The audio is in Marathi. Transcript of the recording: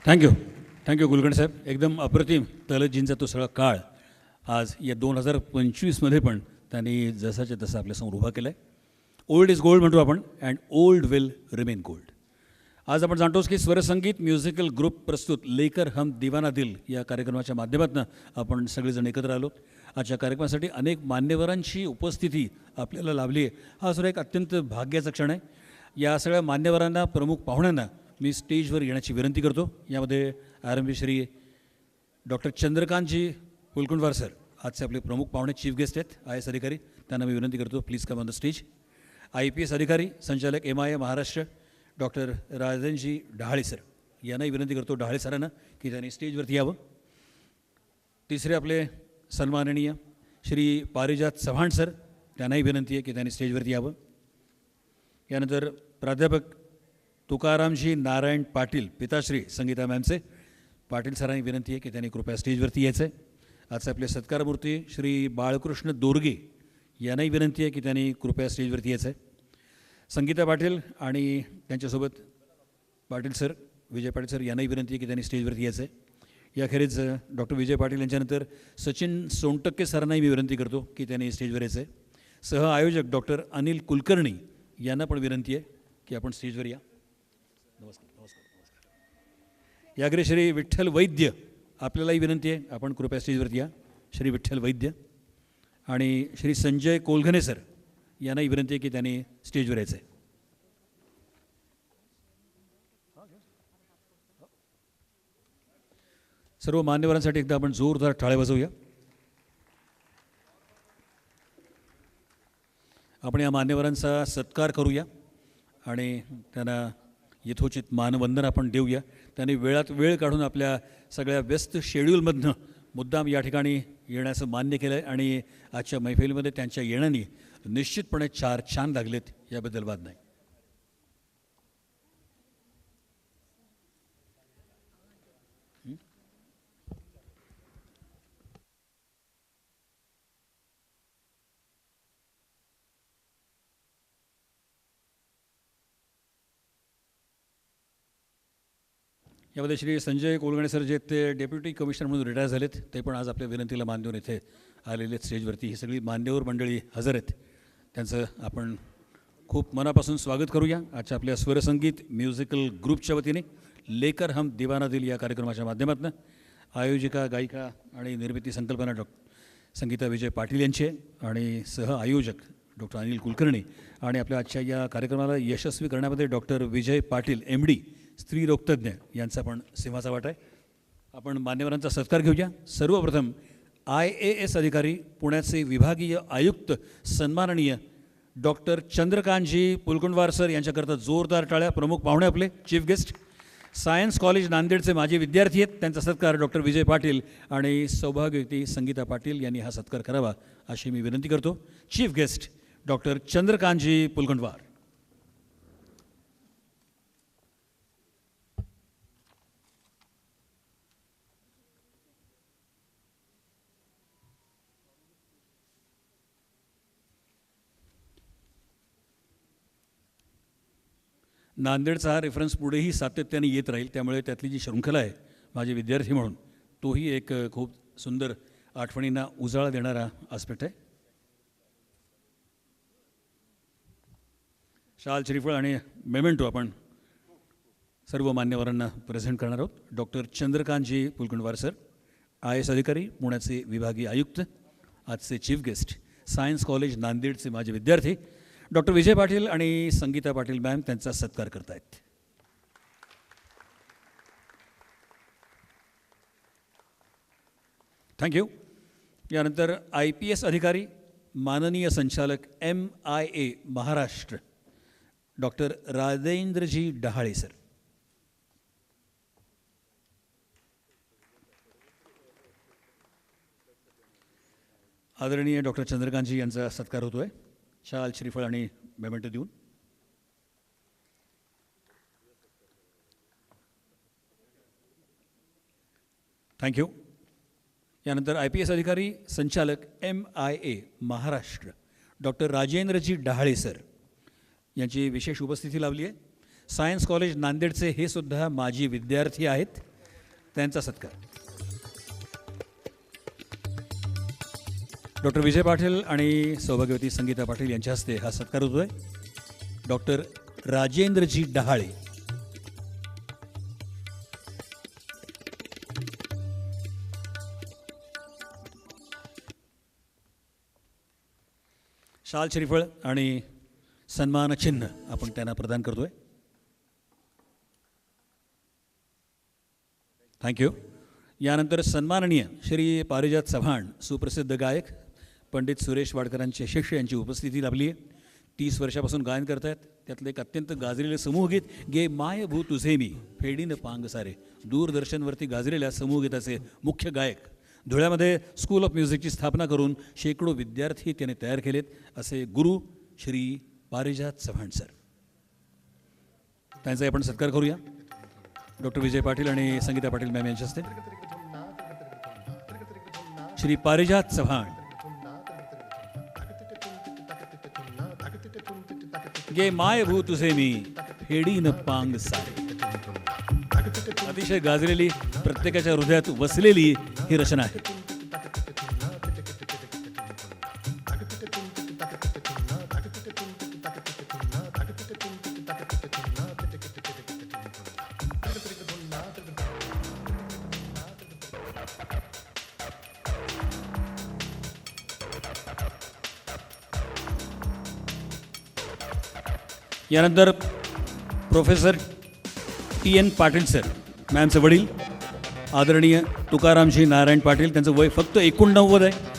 थँक्यू कुलकर्णी साहेब. एकदम अप्रतिम तलतजींचा तो सगळा काळ आज या 2025मध्ये पण त्यांनी जसाच्या तसा आपल्यासमोर उभा केला आहे. ओल्ड इज गोल्ड म्हणतो आपण, and old will remain gold. आज आपण जाणतोच की स्वरसंगीत म्युझिकल ग्रुप प्रस्तुत लेकर हम दिवाना दिल या कार्यक्रमाच्या माध्यमातून आपण सगळेजण एकत्र आलो. आजच्या कार्यक्रमासाठी अनेक मान्यवरांची उपस्थिती आपल्याला लाभली आहे. हा सुद्धा एक अत्यंत भाग्याचा क्षण आहे. या सगळ्या मान्यवरांना, प्रमुख पाहुण्यांना मी स्टेजवर येण्याची विनंती करतो. यामध्ये आरंभी श्री डॉक्टर चंद्रकांतजी पुलकुंडवार सर आजचे आपले प्रमुख पाहुणे, चीफ गेस्ट आहेत, IAS अधिकारी. त्यांना मी विनंती करतो, please come on the stage. IPS अधिकारी संचालक MIA Maharashtra doctor Rajendraji Dahale sir, यांनाही विनंती करतो डहाळे सरांना की त्यांनी स्टेजवरती यावं. तिसरे आपले सन्माननीय श्री पारिजात चव्हाण सर, त्यांनाही विनंती आहे की त्यांनी स्टेजवरती यावं. यानंतर प्राध्यापक तुकारामजी नारायण पाटील, पिताश्री संगीता मॅमचे, पाटील सरांनी विनंती आहे की त्यांनी कृपया स्टेजवरती यायचं आहे. आजचे आपले सत्कारमूर्ती श्री बाळकृष्ण दोरगे, यांनाही विनंती आहे की त्यांनी कृपया स्टेजवरती यायचं आहे. संगीता पाटील आणि त्यांच्यासोबत पाटील सर, विजय पाटील सर, यांनाही विनंती आहे की त्यांनी स्टेजवरती यायचं आहे. याखेरीज डॉक्टर विजय पाटील यांच्यानंतर सचिन सोनटक्के सरांनाही मी विनंती करतो की त्यांनी स्टेजवर यायचं आहे. सह आयोजक डॉक्टर अनिल कुलकर्णी यांना पण विनंती आहे की आपण स्टेजवर या. नमस्कार नमस्कार नमस्कार. याकडे श्री विठ्ठल वैद्य, आपल्यालाही विनंती आहे आपण कृपया स्टेजवरती या. श्री विठ्ठल वैद्य आणि श्री संजय कोलघने सर, यांनाही विनंती आहे की त्यांनी स्टेजवर यायचं आहे. सर्व मान्यवरांसाठी एकदा आपण जोरदार टाळ्या वाजवूया. आपण या मान्यवरांचा सत्कार करूया आणि त्यांना यथोचित मानवंदन आपण देऊया. त्यांनी वेळात वेळ काढून आपल्या सगळ्या व्यस्त शेड्यूलमधनं मुद्दाम या ठिकाणी येण्याचं मान्य केलं आहे आणि आजच्या मैफिलीमध्ये त्यांच्या येण्याने निश्चितपणे 4 चांद लागलेत, याबद्दल वाद नाही. यामध्ये श्री संजय कोलगणे सर जे ते डेप्युटी कमिशनर म्हणून रिटायर झालेत, ते पण आज आपल्या विनंतीला मान देऊन इथे आलेले स्टेजवरती. ही सगळी मान्यवर मंडळी हजर आहेत, त्यांचं आपण खूप मनापासून स्वागत करूया. आजच्या आपल्या स्वरसंगीत म्युझिकल ग्रुपच्या वतीने लेकर हम दिवाना दिल या कार्यक्रमाच्या माध्यमातून आयोजिका, गायिका आणि निर्मिती संकल्पना संगीता विजय पाटील यांची आहे आणि सह आयोजक डॉक्टर अनिल कुलकर्णी. आणि आपल्या आजच्या या कार्यक्रमाला यशस्वी करण्यामध्ये डॉक्टर विजय पाटील MD स्त्री रोगतज्ञ यांचा पण सिंहाचा वाटा आहे. आपण मान्यवरांचा सत्कार घेऊया. सर्वप्रथम IAS अधिकारी, पुण्याचे विभागीय आयुक्त सन्माननीय डॉक्टर चंद्रकांतजी पुलकुंडवार सर यांच्याकरता जोरदार टाळ्या. प्रमुख पाहुणे आपले चीफ गेस्ट सायन्स कॉलेज नांदेडचे माजी विद्यार्थी आहेत, त्यांचा सत्कार डॉक्टर विजय पाटील आणि सौभाग्यवती संगीता पाटील यांनी हा सत्कार करावा अशी मी विनंती करतो. Chief guest doctor Chandrakantji Pulkundwar. नांदेडचा हा रेफरन्स पुढेही सातत्याने येत राहील, त्यामुळे त्यातली जी शृंखला आहे माझे विद्यार्थी म्हणून, तोही एक खूप सुंदर आठवणींना उजाळा देणारा आस्पेक्ट आहे. शाल, श्रीफळ आणि मेमेंटो आपण सर्व मान्यवरांना प्रेझेंट करणार आहोत. Doctor Chandrakantji Pulkundwar sir, IAS अधिकारी, पुण्याचे विभागीय आयुक्त. आजचे चीफ गेस्ट सायन्स कॉलेज नांदेडचे माझे विद्यार्थी डॉक्टर विजय पाटील आणि संगीता पाटील मॅम त्यांचा सत्कार करतायत. थँक्यू. यानंतर IPS अधिकारी माननीय संचालक MIA Maharashtra doctor Rajendraji Dahale sir. आदरणीय डॉक्टर चंद्रकांतजी यांचा सत्कार होतो आहे शाल, श्रीफळ आणि मेमेंटो देऊन. थँक्यू. यानंतर IPS अधिकारी संचालक MIA Maharashtra doctor Rajendraji Dahale sir यांची विशेष उपस्थिती लावली आहे. सायन्स कॉलेज नांदेडचे हे सुद्धा माजी विद्यार्थी आहेत. त्यांचा सत्कार. डॉक्टर विजय पाटील आणि सौभाग्यवती संगीता पाटील यांच्या हस्ते हा सत्कार होतोय. डॉक्टर राजेंद्रजी डहाळे, शाल श्रीफळ आणि सन्मान चिन्ह आपण त्यांना प्रदान करतोय. थँक्यू. यानंतर सन्माननीय श्री पारिजात चव्हाण, सुप्रसिद्ध गायक पंडित सुरेश वाडकरांचे शिष्य यांची उपस्थिती लाभली आहे. 30 वर्षापासून गायन करत आहेत. त्यातलं एक अत्यंत गाजलेलं समूहगीत गे माय भू तुझे मी फेडीन पांग सारे, दूरदर्शनवरती गाजलेल्या समूहगीताचे मुख्य गायक. धुळ्यामध्ये स्कूल ऑफ म्युझिकची स्थापना करून शेकडो विद्यार्थी त्याने तयार केलेत असे गुरु श्री पारिजात चव्हाण सर. त्यांचा आपण सत्कार करूया. डॉक्टर विजय पाटील आणि संगीता पाटील मॅम यांच्या हस्ते. श्री पारिजात चव्हाण, गे माय भू तुझे मी फेडीन पांग सारे. अतिशय गाजलेली, प्रत्येकाच्या हृदयात वसलेली ही रचना आहे. यानंतर प्रोफेसर TN पाटील सर, मॅमचे वडील आदरणीय तुकारामजी नारायण पाटील. त्यांचं वय फक्त 89 आहे.